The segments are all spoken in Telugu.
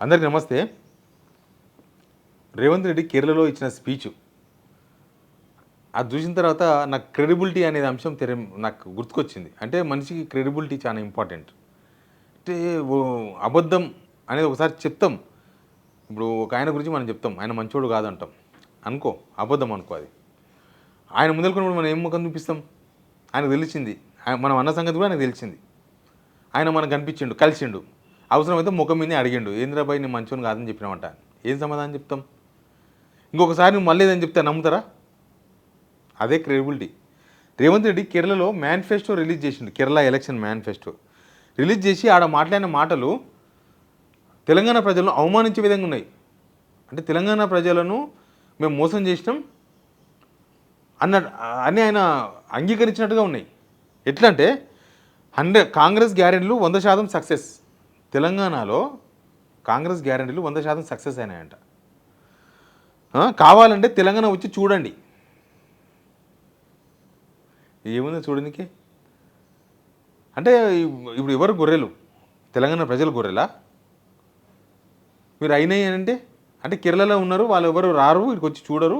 అందరికీ నమస్తే. రేవంత్ రెడ్డి కేరళలో ఇచ్చిన స్పీచ్ అది చూసిన తర్వాత నాకు క్రెడిబిలిటీ అనేది అంశం నాకు గుర్తుకొచ్చింది. అంటే మనిషికి క్రెడిబిలిటీ చాలా ఇంపార్టెంట్. అంటే అబద్ధం అనేది ఒకసారి చెప్తాం. ఇప్పుడు ఒక ఆయన గురించి మనం చెప్తాం, ఆయన మంచోడు కాదంటాం అనుకో, అబద్ధం అనుకో. అది ఆయన ముందలుకున్నప్పుడు మనం ఏం ముఖం చూపిస్తాం? ఆయనకు తెలిసింది, మనం అన్న సంగతి కూడా ఆయనకు తెలిసింది. ఆయన మనకు కనిపించిండు, కలిసిండు, అవసరమైతే ముఖం మీద అడిగిండు, ఏంద్రాబాయి నేను మంచోని కాదని చెప్పినామంట. ఏం సమాధానం చెప్తాం? ఇంకొకసారి నువ్వు మళ్ళీ ఏదని చెప్తే నమ్ముతారా? అదే క్రెడిబిలిటీ. రేవంత్ రెడ్డి కేరళలో మేనిఫెస్టో రిలీజ్ చేసిండు. కేరళ ఎలక్షన్ మేనిఫెస్టో రిలీజ్ చేసి ఆడ మాట్లాడిన మాటలు తెలంగాణ ప్రజలను అవమానించే విధంగా ఉన్నాయి. అంటే తెలంగాణ ప్రజలను మేము మోసం చేసినాం అని ఆయన అంగీకరించినట్టుగా ఉన్నాయి. ఎట్లా అంటే కాంగ్రెస్ గ్యారెంటీలు 100% సక్సెస్. తెలంగాణలో కాంగ్రెస్ గ్యారెంటీలు 100% సక్సెస్ అయినాయంట. కావాలంటే తెలంగాణ వచ్చి చూడండి. ఏముందో చూడడానికి. అంటే ఇప్పుడు ఎవరు గొర్రెలు? తెలంగాణ ప్రజలు గొర్రెలా? మీరు అయినాయి అంటే కేరళలో ఉన్నారు, వాళ్ళు ఎవరు రారు, ఇక్కడికి వచ్చి చూడరు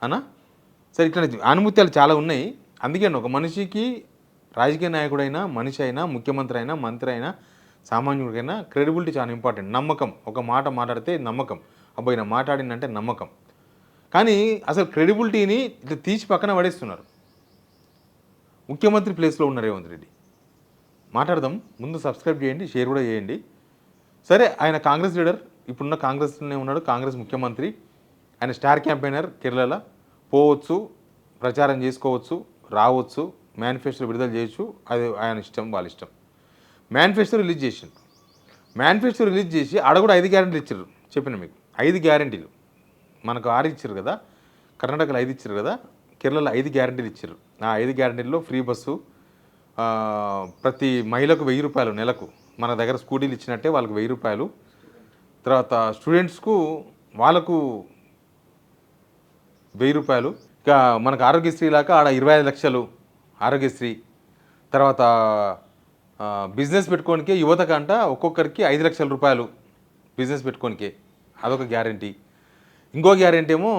అనా? సరే, ఇట్లా ఆనుమత్యాలు చాలా ఉన్నాయి. అందుకే ఒక మనిషికి రాజకీయ నాయకుడైనా, మనిషి అయినా, ముఖ్యమంత్రి అయినా, మంత్రి అయినా, సామాన్యుడికైనా క్రెడిబిలిటీ చాలా ఇంపార్టెంట్. నమ్మకం. ఒక మాట మాట్లాడితే నమ్మకం, అబ్బాయి మాట్లాడిందంటే నమ్మకం. కానీ అసలు క్రెడిబిలిటీని ఇట్లా తీసి పక్కన పడేస్తున్నారు. ముఖ్యమంత్రి ప్లేస్లో ఉన్న రేవంత్ రెడ్డి. మాట్లాడదాం. ముందు సబ్స్క్రైబ్ చేయండి, షేర్ కూడా చేయండి. సరే, ఆయన కాంగ్రెస్ లీడర్, ఇప్పుడున్న కాంగ్రెస్లోనే ఉన్నాడు, కాంగ్రెస్ ముఖ్యమంత్రి. ఆయన స్టార్ క్యాంపెయినర్. కేరళలో పోవచ్చు, ప్రచారం చేసుకోవచ్చు, రావచ్చు, మేనిఫెస్టో విడుదల చేయొచ్చు. అది ఆయన ఇష్టం, వాళ్ళ ఇష్టం. మేనిఫెస్టో రిలీజ్ చేసిండు. మేనిఫెస్టో రిలీజ్ చేసి ఆడ కూడా 5 గ్యారెంటీలు ఇచ్చారు. చెప్పిన మీకు 5 గ్యారెంటీలు. మనకు 6 ఇచ్చారు కదా, కర్ణాటకలో 5 ఇచ్చారు కదా, కేరళలో 5 గ్యారెంటీలు ఇచ్చారు. ఆ 5 గ్యారెంటీల్లో ఫ్రీ బస్సు, ప్రతి మహిళకు 1000 రూపాయలు నెలకు. మన దగ్గర స్కూటీలు ఇచ్చినట్టే వాళ్ళకు 1000 రూపాయలు. తర్వాత స్టూడెంట్స్కు వాళ్ళకు 1000 రూపాయలు. ఇక మనకు ఆరోగ్యశ్రీ లాగా ఆడ 25 లక్షలు ఆరోగ్యశ్రీ. తర్వాత బిజినెస్ పెట్టుకోనికే యువతకంట ఒక్కొక్కరికి 5 లక్షల రూపాయలు బిజినెస్ పెట్టుకోనికే. అదొక గ్యారెంటీ. ఇంకో గ్యారెంటీ ఏమో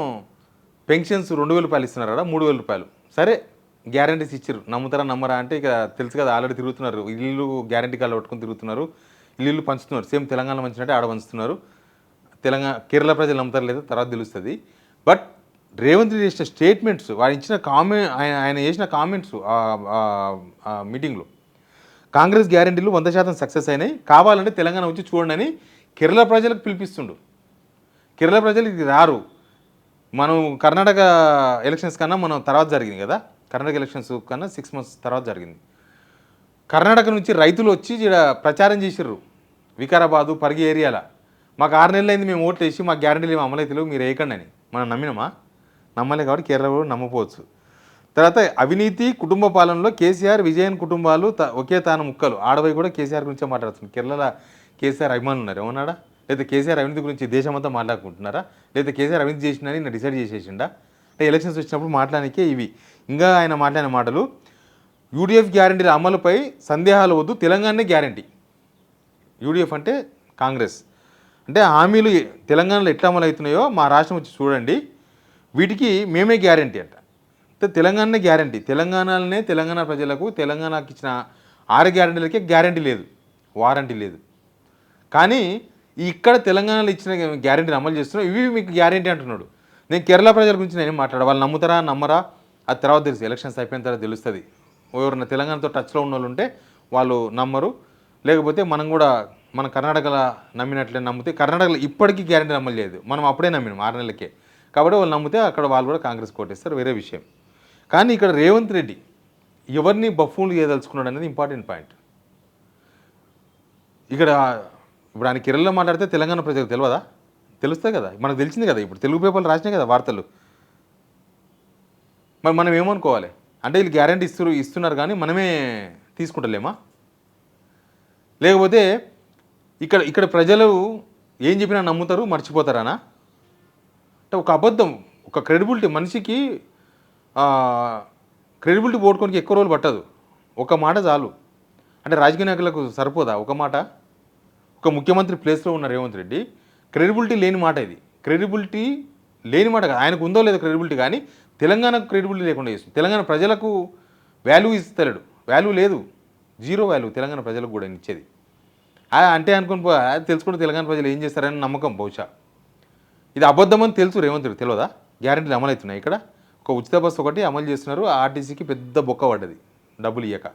పెన్షన్స్ 2000 రూపాయలు ఇస్తున్నారు కదా, 3000 రూపాయలు. సరే, గ్యారెంటీస్ ఇచ్చారు. నమ్ముతారా నమ్మరా అంటే ఇక తెలుసు కదా, ఆల్రెడీ తిరుగుతున్నారు. ఇల్లు గ్యారెంటీ కార్డు పట్టుకొని తిరుగుతున్నారు, ఇల్లు పంచుతున్నారు. సేమ్ తెలంగాణ పంచినట్టే ఆడ పంచుతున్నారు. కేరళ ప్రజలు నమ్ముతారు లేదా తర్వాత తెలుస్తుంది. బట్ రేవంత్ రెడ్డి చేసిన స్టేట్మెంట్స్, ఆయన ఇచ్చిన ఆయన చేసిన కామెంట్స్ మీటింగ్లో, కాంగ్రెస్ గ్యారెంటీలు 100% సక్సెస్ అయినాయి, కావాలంటే తెలంగాణ వచ్చి చూడండి అని కేరళ ప్రజలకు పిలిపిస్తుండు. కేరళ ప్రజలు ఇది రారు. మనం కర్ణాటక ఎలక్షన్స్ కన్నా మనం తర్వాత జరిగింది కదా, కర్ణాటక ఎలక్షన్స్ కన్నా 6 months తర్వాత జరిగింది. కర్ణాటక నుంచి రైతులు వచ్చి ఇక్కడ ప్రచారం చేసిర్రు. వికారాబాదు, పరిగి ఏరియాలో మాకు 6 నెలలు అయింది మేము ఓట్లు వేసి, మాకు గ్యారెంటీలు ఏమి అమలైతులేవు, మీరు వేయకండి అని. మనం నమ్మినామా? నమ్మలే. కాబట్టి కేరళ కూడా నమ్మపోవచ్చు. తర్వాత అవినీతి కుటుంబ పాలనలో కేసీఆర్, విజయన్ కుటుంబాలు ఒకే తాను ముక్కలు. ఆడవై కూడా కేసీఆర్ గురించే మాట్లాడుతుంది. కేరళలో కేసీఆర్ అభిమానులు ఉన్నారు ఏమన్నాడా? లేదా కేసీఆర్ అవినీతి గురించి దేశమంతా మాట్లాడుకుంటున్నారా? లేదా కేసీఆర్ అవినీతి చేసిందని నేను డిసైడ్ చేసేసిండా? అంటే ఎలక్షన్స్ వచ్చినప్పుడు మాట్లాడానికే ఇవి. ఇంకా ఆయన మాట్లాడిన మాటలు, యూడిఎఫ్ గ్యారెంటీల అమలుపై సందేహాలు వద్దు, తెలంగాణనే గ్యారెంటీ. యూడిఎఫ్ అంటే కాంగ్రెస్. అంటే హామీలు తెలంగాణలో ఎట్లా అమలు అవుతున్నాయో మా రాష్ట్రం వచ్చి చూడండి, వీటికి మేమే గ్యారెంటీ అంట. అంటే తెలంగాణనే గ్యారెంటీ. తెలంగాణ ప్రజలకు తెలంగాణకి ఇచ్చిన 6 గ్యారెంటీలకే గ్యారెంటీ లేదు, వారంటీ లేదు. కానీ ఇక్కడ తెలంగాణలో ఇచ్చిన గ్యారెంటీని అమలు చేస్తున్నాం, ఇవి మీకు గ్యారెంటీ అంటున్నాడు. నేను కేరళ ప్రజల గురించి నేనేం మాట్లాడా, వాళ్ళు నమ్ముతారా నమ్మరా అది తర్వాత తెలుసు. ఎలక్షన్స్ అయిపోయిన తర్వాత తెలుస్తుంది. ఎవరైనా తెలంగాణతో టచ్లో ఉన్న వాళ్ళు ఉంటే వాళ్ళు నమ్మరు, లేకపోతే మనం కూడా మన కర్ణాటకలో నమ్మినట్లే నమ్మితే, కర్ణాటకలో ఇప్పటికీ గ్యారెంటీ అమలు చేయలేదు, మనం అప్పుడే నమ్మినాం 6 నెలలకే. కాబట్టి వాళ్ళు నమ్మితే అక్కడ వాళ్ళు కూడా కాంగ్రెస్ కోటేస్తారు, వేరే విషయం. కానీ ఇక్కడ రేవంత్ రెడ్డి ఎవరిని బఫూన్లు చేయదలుచుకున్నాడు అనేది ఇంపార్టెంట్ పాయింట్. ఇక్కడ ఇప్పుడు ఆయన కేరళలో మాట్లాడితే తెలంగాణ ప్రజలకు తెలియదా? తెలుస్తాయి కదా, మనకు తెలిసింది కదా. ఇప్పుడు తెలుగు పేపర్లు రాసినాయి కదా వార్తలు. మరి మనం ఏమనుకోవాలి? అంటే వీళ్ళు గ్యారెంటీ ఇస్తున్నారు కానీ మనమే తీసుకుంటలేమా? లేకపోతే ఇక్కడ ప్రజలు ఏం చెప్పినా నమ్ముతారు, మర్చిపోతారానా? అంటే ఒక అబద్ధం, ఒక క్రెడిబిలిటీ, మనిషికి క్రెడిబిలిటీ పోగొట్టుకోనికి ఎక్కువ రోజులు పట్టదు. ఒక మాట చాలు. అంటే రాజకీయ నాయకులకు సరిపోదా ఒక మాట? ఒక ముఖ్యమంత్రి ప్లేస్లో ఉన్న రేవంత్ రెడ్డి క్రెడిబిలిటీ లేని మాట ఇది. క్రెడిబిలిటీ లేని మాట కాదు, ఆయనకు ఉందో లేదో క్రెడిబిలిటీ, కానీ తెలంగాణకు క్రెడిబిలిటీ లేకుండా చేస్తుంది. తెలంగాణ ప్రజలకు వాల్యూ ఇస్తలేడు, వాల్యూ లేదు, జీరో వాల్యూ తెలంగాణ ప్రజలకు కూడా ఇచ్చేది. అంటే అనుకుని తెలుసుకుంటే తెలంగాణ ప్రజలు ఏం చేస్తారని నమ్మకం బహుశా. ఇది అబద్ధమని తెలుసు రేవంత్ రెడ్డి, తెలియదా? గ్యారెంటీలు అమలు అవుతున్నాయి. ఇక్కడ ఒక ఉచిత బస్సు ఒకటి అమలు చేస్తున్నారు, ఆర్టీసీకి పెద్ద బొక్క పడ్డది డబ్బులు ఇవ్వక.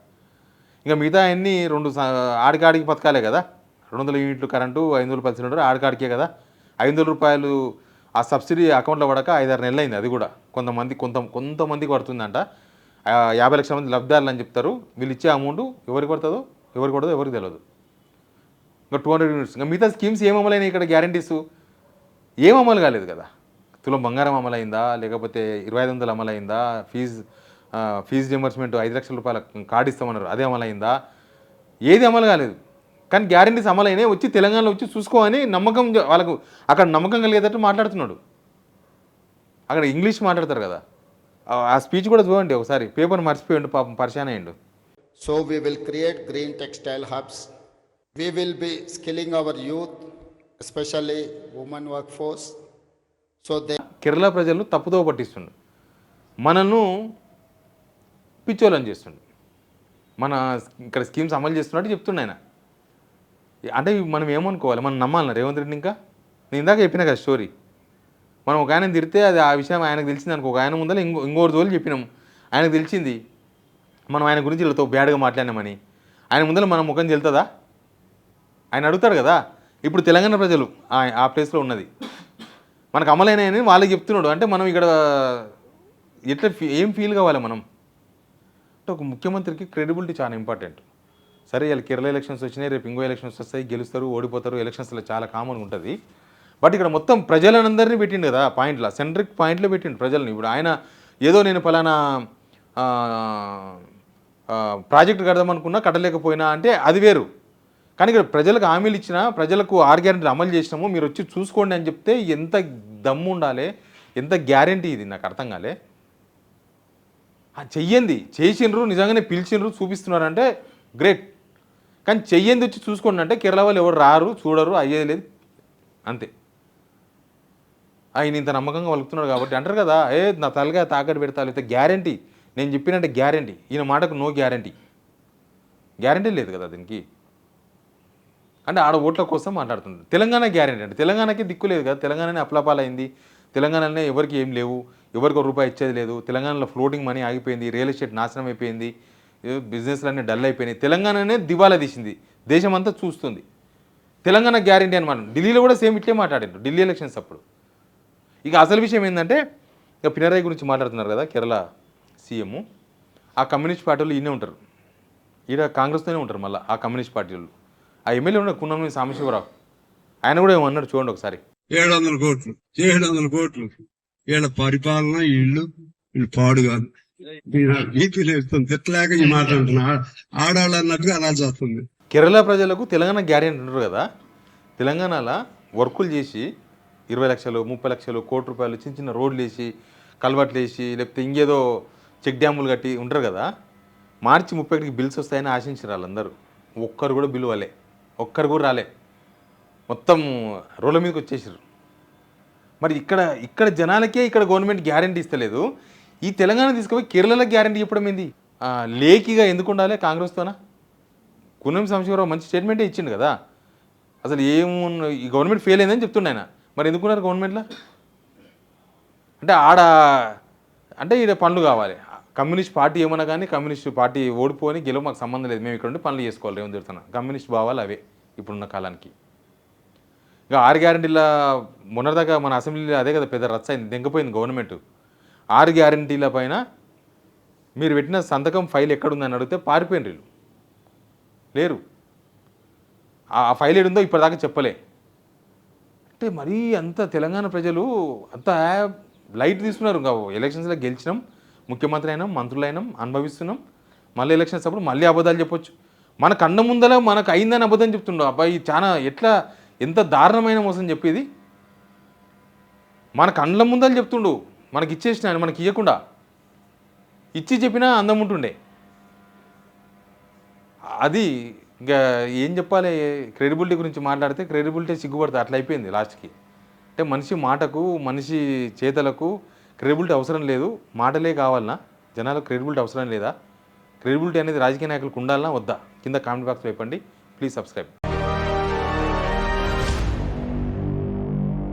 ఇంకా మిగతా అన్నీ ఆడికాడికి పథకాలే కదా. 200 యూనిట్లు కరెంటు, 500 రూపాయలు సిలిండర్ ఆడికాడికే కదా. 500 రూపాయలు ఆ సబ్సిడీ అకౌంట్లో పడక 5-6 నెలలు అయింది. అది కూడా కొంతమందికి పడుతుందంట. 50 లక్షల మంది లబ్ధిదారులు అని చెప్తారు. వీళ్ళు ఇచ్చే అమౌంట్ ఎవరికి పడుతుందో ఎవరికి తెలియదు. ఇంకా 200 యూనిట్స్, ఇంకా మిగతా స్కీమ్స్ ఏం అమలైనాయి ఇక్కడ? గ్యారంటీస్ ఏం అమలు కాలేదు కదా. తులం బంగారం అమలైందా, లేకపోతే 2500 అమలైందా? ఫీజు రియంబర్స్మెంట్ 5 లక్షల రూపాయల కార్డు ఇస్తామన్నారు, అదే అమలైందా? ఏది అమలు కాలేదు. కానీ గ్యారంటీస్ అమలైనాయి, వచ్చి తెలంగాణలో వచ్చి చూసుకోమని నమ్మకం, వాళ్ళకు అక్కడ నమ్మకం కలిగేటట్టు మాట్లాడుతున్నాడు. అక్కడ ఇంగ్లీష్ మాట్లాడతారు కదా, ఆ స్పీచ్ కూడా చూడండి ఒకసారి. పేపర్ మర్చిపోయిండు పాపం, పరిశాన్ అయ్యిండు. So we will create green textile hubs. We will be skilling our youth, especially women workforce. So they Kerala ప్రజలను తప్పుదో పట్టిస్తుండు, మనను పిచ్చోళ్ళని చేస్తుండు. మన ఇక్కడ స్కీమ్స్ అమలు చేస్తున్నట్టు చెప్తుండే ఆయన. అంటే మనం ఏమనుకోవాలి, మనం నమ్మాలన్నా రేవంత్ రెడ్డిని? ఇంకా నేను ఇందాక చెప్పినా కదా స్టోరీ. మనం ఒక ఆయన తిరిగితే అది ఆ విషయం ఆయనకు తెలిసింది అనుకో, ఒక ఆయన ముందర ఇంకోటి తోలు చెప్పినాం, ఆయనకు తెలిసింది మనం ఆయన గురించి వీళ్ళతో బ్యాడ్గా మాట్లాడినామని. ఆయన ముందర మన ముఖం చెల్తుందా? ఆయన అడుగుతాడు కదా. ఇప్పుడు తెలంగాణ ప్రజలు ఆ ప్లేస్లో ఉన్నది, మనకు అమలైనాయని వాళ్ళకి చెప్తున్నాడు. అంటే మనం ఇక్కడ ఎట్లా ఏం ఫీల్ కావాలి మనం? అంటే ఒక ముఖ్యమంత్రికి క్రెడిబిలిటీ చాలా ఇంపార్టెంట్. సరే, ఇలా కేరళ ఎలక్షన్స్ వచ్చినాయి, రేపు ఇంకో ఎలక్షన్స్ వస్తాయి, గెలుస్తారు ఓడిపోతారు, ఎలక్షన్స్లో చాలా కామన్గా ఉంటుంది. బట్ ఇక్కడ మొత్తం ప్రజలందరినీ పెట్టిండు కదా పాయింట్లో, సెంట్రిక్ పాయింట్లో పెట్టిండు ప్రజల్ని. ఇప్పుడు ఆయన ఏదో నేను ఫలానా ప్రాజెక్ట్ కడదామనుకున్నా కట్టలేకపోయినా అంటే అది వేరు. కానీ ఇక్కడ ప్రజలకు హామీలు ఇచ్చినా, ప్రజలకు 6 గ్యారెంటీలు అమలు చేసినాము, మీరు వచ్చి చూసుకోండి అని చెప్తే ఎంత దమ్ము ఉండాలి, ఎంత గ్యారెంటీ ఇది నాకు అర్థం కాలే. చెయ్యండి, చేసిండ్రు, నిజంగానే పిలిచిండ్రు, చూపిస్తున్నారంటే గ్రేట్. కానీ చెయ్యండి, వచ్చి చూసుకోండి అంటే కేరళ వాళ్ళు ఎవరు రారు, చూడరు, అయ్యేది లేదు, అంతే. ఆయన ఇంత నమ్మకంగా వలుకుతున్నాడు కాబట్టి అంటారు కదా, నా తలగా తాకట్టు పెడతా, లేకపోతే గ్యారంటీ, నేను చెప్పినట్టే గ్యారంటీ. ఈయన మాటకు నో గ్యారంటీ లేదు కదా దీనికి. అంటే ఆడ ఓట్ల కోసం మాట్లాడుతుంది. తెలంగాణ గ్యారంటీ అంటే తెలంగాణకి దిక్కు లేదు కదా, తెలంగాణనే అప్లపాలైంది, తెలంగాణలోనే ఎవరికి ఏం లేవు, ఎవరికి రూపాయి ఇచ్చేది లేదు, తెలంగాణలో ఫ్లోటింగ్ మనీ ఆగిపోయింది, రియల్ ఎస్టేట్ నాశనం అయిపోయింది, బిజినెస్లన్నీ డల్ అయిపోయినాయి, తెలంగాణనే దివాలా తీసింది, దేశం అంతా చూస్తుంది. తెలంగాణ గ్యారంటీ అనమాట. ఢిల్లీలో కూడా సేమ్ ఇట్లే మాట్లాడారు ఢిల్లీ ఎలక్షన్స్ అప్పుడు. ఇక అసలు విషయం ఏంటంటే, ఇక పినరాయి గురించి మాట్లాడుతున్నారు కదా కేరళ సీఎం. ఆ కమ్యూనిస్ట్ పార్టీలు ఈయనే ఉంటారు, ఈడ కాంగ్రెస్తోనే ఉంటారు. మళ్ళీ ఆ కమ్యూనిస్ట్ పార్టీ వాళ్ళు, ఆ ఎమ్మెల్యే ఉన్న కున్నం సాంబశివరావు, ఆయన కూడా ఏమన్నాడు చూడండి ఒకసారి. 700 కోట్లు వీళ్ళ పరిపాలన, వీళ్ళు పాడు కాదు, బీపీ లేస్తుంది, తిట్టలేక ఈ మాట అంటున్నా, ఆడాళ్ళు అన్నట్టుగా అలా చేస్తుంది. కేరళ ప్రజలకు తెలంగాణ గ్యారెంటీ ఉంటారు కదా, తెలంగాణలో వర్కులు చేసి 20 లక్షలు, 30 లక్షలు, కోటి రూపాయలు చిన్న చిన్న రోడ్లు వేసి, కల్వర్ట్లు వేసి, లేకపోతే ఇంకేదో చెక్ డ్యాములు కట్టి ఉంటారు కదా. మార్చి 31కి బిల్స్ వస్తాయని ఆశించారు వాళ్ళందరూ. ఒక్కరు కూడా బిల్లు వాళ్ళే, ఒక్కరు కూడా రాలే, మొత్తం రోడ్ల మీదకి వచ్చేసారు. మరి ఇక్కడ జనాలకే ఇక్కడ గవర్నమెంట్ గ్యారంటీ ఇస్తలేదు, ఈ తెలంగాణ తీసుకుపోయి కేరళలో గ్యారంటీ చెప్పడం ఏంది? లేకిగా ఎందుకు ఉండాలి కాంగ్రెస్తోనా? కున్నం సాంబశివరావు మంచి స్టేట్మెంటే ఇచ్చిండు కదా. అసలు ఈ గవర్నమెంట్ ఫెయిల్ అయిందని చెప్తుండే ఆయన. మరి ఎందుకున్నారు గవర్నమెంట్లో? అంటే ఈడ పనులు కావాలి. కమ్యూనిస్ట్ పార్టీ ఏమన్నా కానీ, కమ్యూనిస్ట్ పార్టీ ఓడిపోని గెలవ మాకు సంబంధం లేదు, మేము ఇక్కడ ఉండి పనులు చేసుకోవాలి, ఏమని చెప్తున్నా. కమ్యూనిస్ట్ భావాలు అవే ఇప్పుడున్న కాలానికి. ఇక 6 గ్యారెంటీల మొన్నటిదాకా మన అసెంబ్లీలో అదే కదా పెద్ద రచ్చ అయింది, దెంకపోయింది గవర్నమెంట్. 6 గ్యారెంటీల పైన మీరు పెట్టిన సంతకం ఫైల్ ఎక్కడుందని అడిగితే పారిపోయిన వీళ్ళు లేరు. ఆ ఫైల్ ఏడుందో ఇప్పటిదాకా చెప్పలే. అంటే మరీ అంత తెలంగాణ ప్రజలు అంత లైట్ తీసుకున్నారు. ఇంకా ఎలక్షన్స్లో గెలిచినాం, ముఖ్యమంత్రి అయినాం, మంత్రులైనాం, అనుభవిస్తున్నాం, మళ్ళీ ఎలక్షన్స్ అప్పుడు మళ్ళీ అబద్ధాలు చెప్పొచ్చు. మన కన్న ముందర మనకు అయిందని అబద్ధం చెప్తుండవు. అబ్బాయి చాలా ఎంత దారుణమైన మోసం చెప్పేది. మన కళ్ళ ముందర చెప్తుండు, మనకి ఇచ్చేసిన ఆయన మనకి ఇవ్వకుండా, ఇచ్చి చెప్పినా అందం ఉంటుండే. అది ఇంకా ఏం చెప్పాలి, క్రెడిబిలిటీ గురించి మాట్లాడితే క్రెడిబిలిటీ సిగ్గుపడుతుంది, అట్లా అయిపోయింది లాస్ట్కి. అంటే మనిషి మాటకు మనిషి చేతలకు క్రెడిబిలిటీ అవసరం లేదు, మాటలే కావాలన్నా జనాలకు క్రెడిబిలిటీ అవసరం లేదా? క్రెడిబిలిటీ అనేది రాజకీయ నాయకులకు ఉండాలన్నా వద్దా? కింద కామెంట్ బాక్స్లో చెప్పండి. Please subscribe.